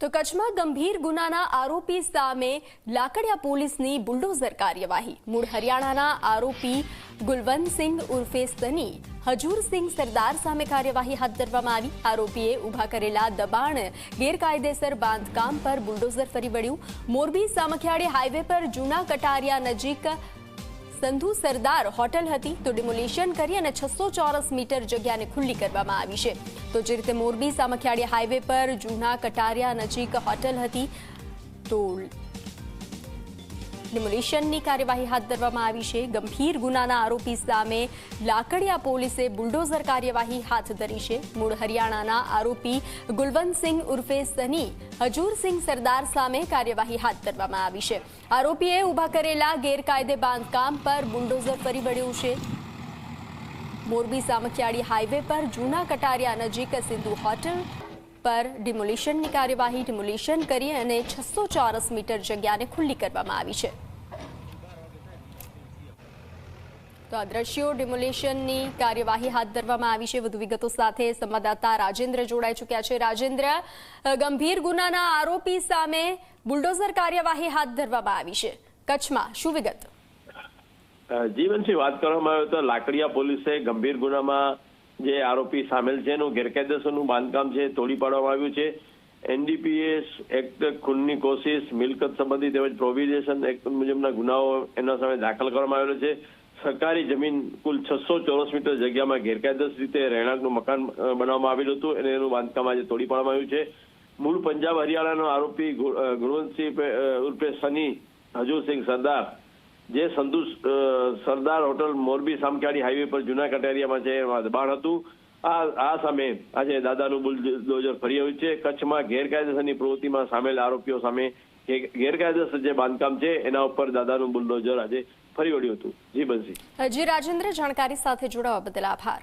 તો કચ્છમાં ગંભીર ગુનાના આરોપી સામે લાકડિયા પોલીસની બુલડોઝર કાર્યવાહી। મૂળ હરિયાણાના આરોપી ગુલવંતસિંહ ઉર્ફે સની હજૂરસિંહ સરદાર સામે કાર્યવાહી હાથ ધરવામાં આવી। આરોપીએ ઊભા કરેલા દબાણ ગેરકાયદેસર બાંધકામ પર બુલડોઝર ફરી વળ્યું। મોરબી સામખિયાળી હાઈવે પર જૂના કટારિયા નજીક સંધુ સરદાર હોટલ હતી તો ડિમોલિશન કરી અને 600 ચોરસ મીટર જગ્યાને ખુલ્લી કરવામાં આવી છે। તો જે રીતે મોરબી સામખિયાળી હાઈવે પર જૂના કટારિયા નજીક હોટલ હતી તો ડિમોલિશનની કાર્યવાહી હાથ ધરવામાં આવી છે। ગંભીર ગુનાના આરોપી સામે લાકડિયા પોલીસે બુલડોઝર કાર્યવાહી હાથ ધરી છે। મૂળ હરિયાણાના આરોપી ગુલવંતસિંહ ઉર્ફે સની હજૂરસિંહ સરદાર સામે કાર્યવાહી હાથ ધરવામાં આવી છે। આરોપીએ ઊભા કરેલા ગેરકાયદે બાંધકામ પર બુલડોઝર ફરી વળ્યું છે। મોરબી સામખિયાળી હાઈવે પર જૂના કટારિયા નજીક સિંધુ હોટલ પર ડિમોલિશનની કાર્યવાહી ડિમોલિશન કરી અને 600 ચોરસ મીટર જગ્યાને ખુલ્લી કરવામાં આવી છે। તો આ દ્રશ્યો ડિમોલિશનની કાર્યવાહી હાથ ધરવામાં આવી છે। વધુ વિગતો સાથે સંવાદદાતા રાજેન્દ્ર જોડાઈ ચૂક્યા છે। રાજેન્દ્ર, ગંભીર ગુનાના આરોપી સામે બુલડોઝર કાર્યવાહી હાથ ધરવામાં આવી છે કચ્છમાં, શું વિગત? જીવનસિંહ, વાત કરવામાં આવે તો લાકડિયા પોલીસે ગંભીર ગુનામાં જે આરોપી સામેલ છે એનું ગેરકાયદેસરનું બાંધકામ છે તોડી પાડવામાં આવ્યું છે। એનડીપીએસ એક્ટ, ખૂનની કોશિશ, મિલકત સંબંધી તેમજ પ્રોહિબિશન એક્ટ મુજબના ગુનાઓ એના સામે દાખલ કરવામાં આવેલો છે। સરકારી જમીન કુલ 600 ચોરસ મીટર જગ્યામાં ગેરકાયદેસર રીતે રહેણાંકનું મકાન બનાવવામાં આવેલું હતું અને એનું બાંધકામ આજે તોડી પાડવામાં આવ્યું છે। મૂળ પંજાબ હરિયાણાનો આરોપી ગુલવંતસિંહ ઉર્ફે સની હજૂરસિંહ સરદાર જે સંધુ સરદાર હોટલ મોરબી સામખિયાળી હાઈવે પર જૂના કટારિયામાં છે એમાં દબાણ હતું। આ સામે આજે દાદાનું બુલડોઝર ફરી આવ્યું છે। કચ્છમાં ગેરકાયદેસરની પ્રવૃત્તિમાં સામેલ આરોપીઓ સામે ગેરકાયદેસર જે બાંધકામ છે એના ઉપર દાદાનું બુલડોઝર આજે ફરી વળ્યું હતું। જી બંસી। જી રાજેન્દ્ર, જાણકારી સાથે જોડાવા બદલ આભાર।